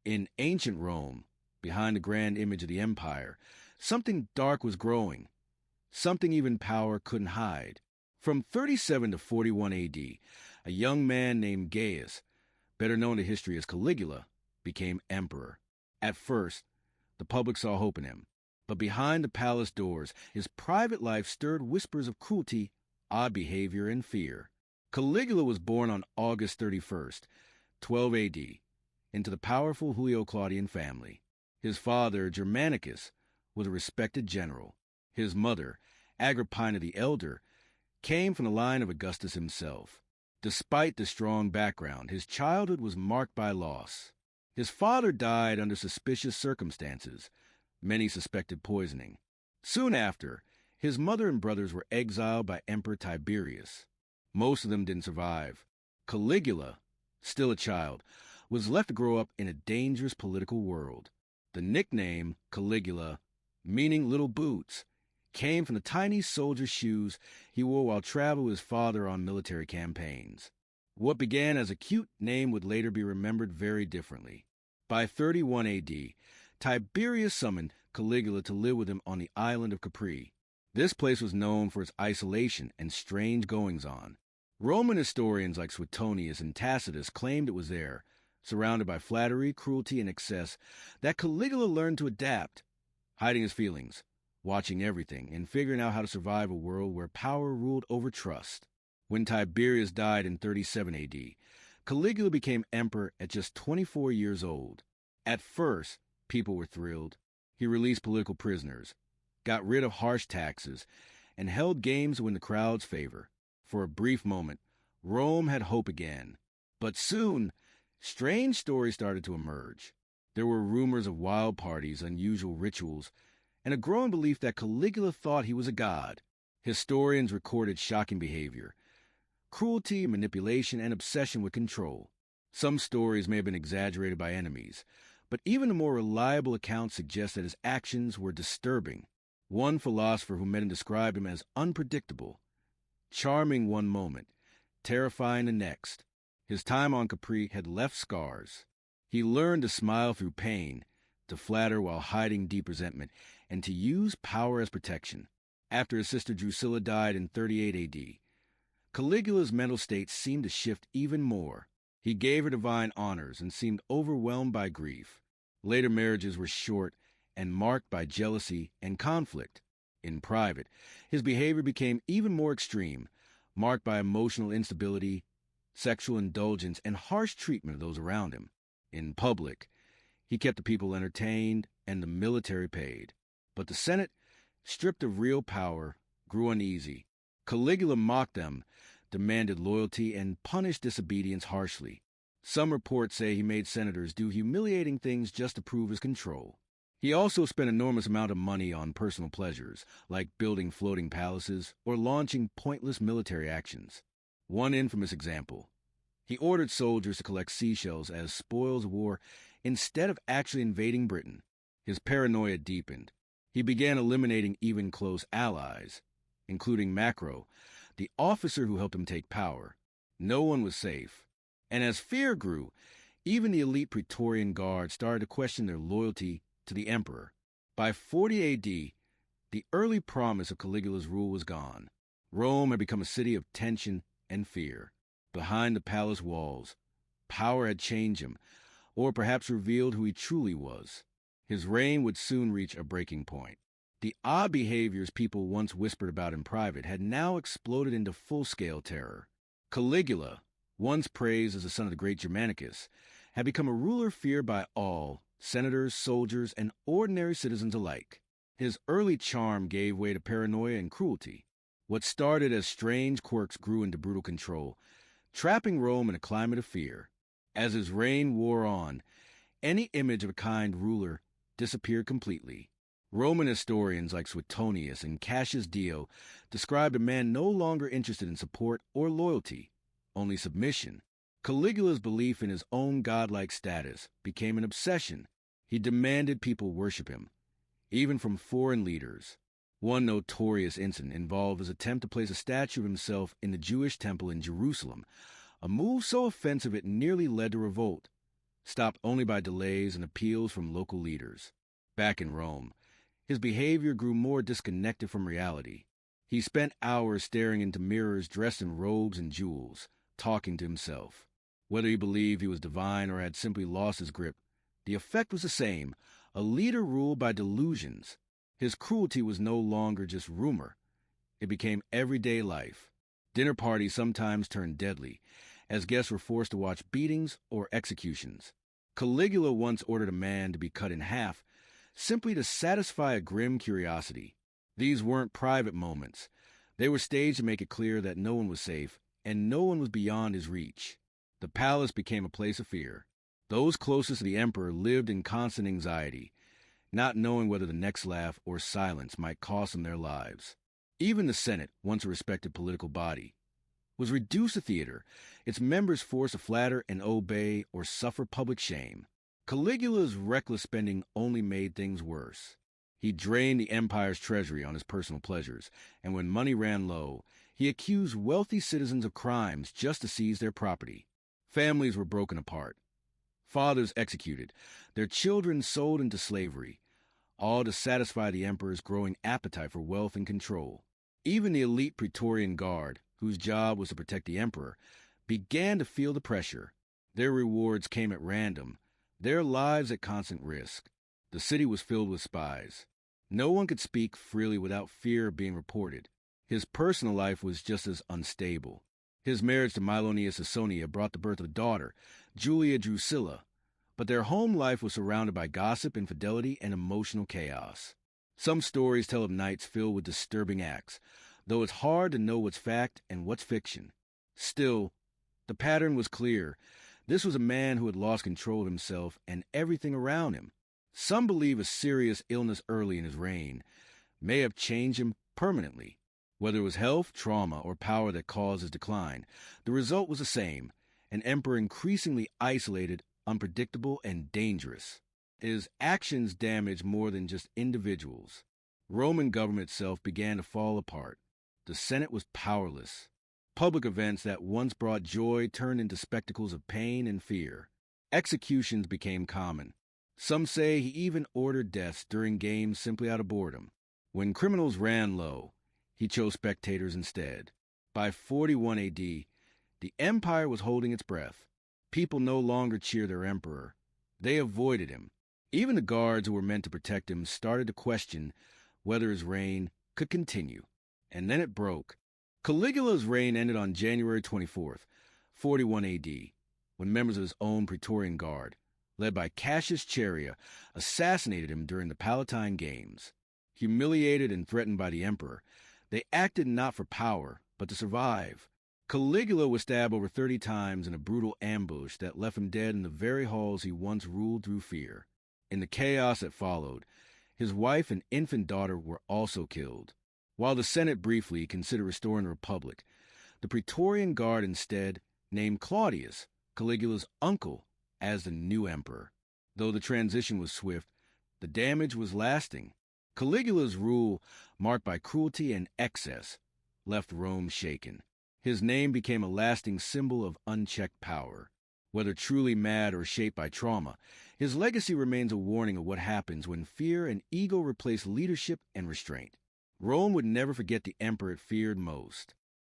In ancient Rome, behind the grand image of the empire, something dark was growing, something even power couldn't hide. From 37 to 41 AD, a young man named Gaius, better known in history as Caligula, became emperor. At first, the public saw hope in him, but behind the palace doors, his private life stirred whispers of cruelty, odd behavior, and fear. Caligula was born on August 31st, 12 AD, into the powerful Julio-Claudian family. His father, Germanicus, was a respected general. His mother, Agrippina the Elder, came from the line of Augustus himself. Despite the strong background, his childhood was marked by loss. His father died under suspicious circumstances. Many suspected poisoning. Soon after, his mother and brothers were exiled by Emperor Tiberius. Most of them didn't survive. Caligula, still a child, was left to grow up in a dangerous political world. The nickname Caligula, meaning little boots, came from the tiny soldier shoes he wore while traveling with his father on military campaigns. What began as a cute name would later be remembered very differently. By 31 AD, Tiberius summoned Caligula to live with him on the island of Capri. This place was known for its isolation and strange goings-on. Roman historians like Suetonius and Tacitus claimed it was there, surrounded by flattery, cruelty, and excess, that Caligula learned to adapt, hiding his feelings, watching everything, and figuring out how to survive a world where power ruled over trust. When Tiberius died in 37 AD, Caligula became emperor at just 24 years old. At first, people were thrilled. He released political prisoners, got rid of harsh taxes, and held games to win the crowd's favor. For a brief moment, Rome had hope again. But soon, strange stories started to emerge. There were rumors of wild parties, unusual rituals, and a growing belief that Caligula thought he was a god. Historians recorded shocking behavior, cruelty, manipulation, and obsession with control. Some stories may have been exaggerated by enemies, but even the more reliable accounts suggest that his actions were disturbing. One philosopher who met him described him as unpredictable, charming one moment, terrifying the next. His time on Capri had left scars. He learned to smile through pain, to flatter while hiding deep resentment, and to use power as protection. After his sister Drusilla died in 38 AD, Caligula's mental state seemed to shift even more. He gave her divine honors and seemed overwhelmed by grief. Later marriages were short and marked by jealousy and conflict. In private, his behavior became even more extreme, marked by emotional instability, sexual indulgence, and harsh treatment of those around him. In public, he kept the people entertained and the military paid. But the Senate, stripped of real power, grew uneasy. Caligula mocked them, demanded loyalty, and punished disobedience harshly. Some reports say he made senators do humiliating things just to prove his control. He also spent an enormous amount of money on personal pleasures, like building floating palaces or launching pointless military actions. One infamous example: he ordered soldiers to collect seashells as spoils of war instead of actually invading Britain. His paranoia deepened. He began eliminating even close allies, including Macro, the officer who helped him take power. No one was safe. And as fear grew, even the elite Praetorian Guard started to question their loyalty to the emperor. By 40 AD, the early promise of Caligula's rule was gone. Rome had become a city of tension and fear. Behind the palace walls, power had changed him, or perhaps revealed who he truly was. His reign would soon reach a breaking point. The odd behaviors people once whispered about in private had now exploded into full-scale terror. Caligula, once praised as the son of the great Germanicus, had become a ruler feared by all, senators, soldiers, and ordinary citizens alike. His early charm gave way to paranoia and cruelty. What started as strange quirks grew into brutal control, trapping Rome in a climate of fear. As his reign wore on, any image of a kind ruler disappeared completely. Roman historians like Suetonius and Cassius Dio described a man no longer interested in support or loyalty, only submission. Caligula's belief in his own godlike status became an obsession. He demanded people worship him, even from foreign leaders. One notorious incident involved his attempt to place a statue of himself in the Jewish temple in Jerusalem, a move so offensive it nearly led to revolt. stopped only by delays and appeals from local leaders. Back in Rome, his behavior grew more disconnected from reality. He spent hours staring into mirrors dressed in robes and jewels, talking to himself. Whether he believed he was divine or had simply lost his grip, the effect was the same: a leader ruled by delusions. His cruelty was no longer just rumor. It became everyday life. Dinner parties sometimes turned deadly, as guests were forced to watch beatings or executions. Caligula once ordered a man to be cut in half, simply to satisfy a grim curiosity. These weren't private moments. They were staged to make it clear that no one was safe, and no one was beyond his reach. The palace became a place of fear. Those closest to the emperor lived in constant anxiety, not knowing whether the next laugh or silence might cost them their lives. Even the Senate, once a respected political body, was reduced to theater, its members forced to flatter and obey or suffer public shame. Caligula's reckless spending only made things worse. He drained the empire's treasury on his personal pleasures, and when money ran low, he accused wealthy citizens of crimes just to seize their property. Families were broken apart. Fathers executed, their children sold into slavery, all to satisfy the emperor's growing appetite for wealth and control. Even the elite Praetorian Guard, whose job was to protect the emperor, began to feel the pressure. Their rewards came at random, their lives at constant risk. The city was filled with spies. No one could speak freely without fear of being reported. His personal life was just as unstable. His marriage to Milonius Ausonia brought the birth of a daughter, Julia Drusilla, but their home life was surrounded by gossip, infidelity, and emotional chaos. Some stories tell of nights filled with disturbing acts, though it's hard to know what's fact and what's fiction. Still, the pattern was clear. This was a man who had lost control of himself and everything around him. Some believe a serious illness early in his reign may have changed him permanently. Whether it was health, trauma, or power that caused his decline, the result was the same: an emperor increasingly isolated, unpredictable, and dangerous. His actions damaged more than just individuals. Roman government itself began to fall apart. The Senate was powerless. Public events that once brought joy turned into spectacles of pain and fear. Executions became common. Some say he even ordered deaths during games simply out of boredom. When criminals ran low, he chose spectators instead. By 41 AD, the empire was holding its breath. People no longer cheered their emperor. They avoided him. Even the guards who were meant to protect him started to question whether his reign could continue. And then it broke. Caligula's reign ended on January 24th, 41 AD, when members of his own Praetorian Guard, led by Cassius Chaerea, assassinated him during the Palatine Games. Humiliated and threatened by the emperor, they acted not for power, but to survive. Caligula was stabbed over 30 times in a brutal ambush that left him dead in the very halls he once ruled through fear. In the chaos that followed, his wife and infant daughter were also killed. While the Senate briefly considered restoring the Republic, the Praetorian Guard instead named Claudius, Caligula's uncle, as the new emperor. Though the transition was swift, the damage was lasting. Caligula's rule, marked by cruelty and excess, left Rome shaken. His name became a lasting symbol of unchecked power. Whether truly mad or shaped by trauma, his legacy remains a warning of what happens when fear and ego replace leadership and restraint. Rome would never forget the emperor it feared most.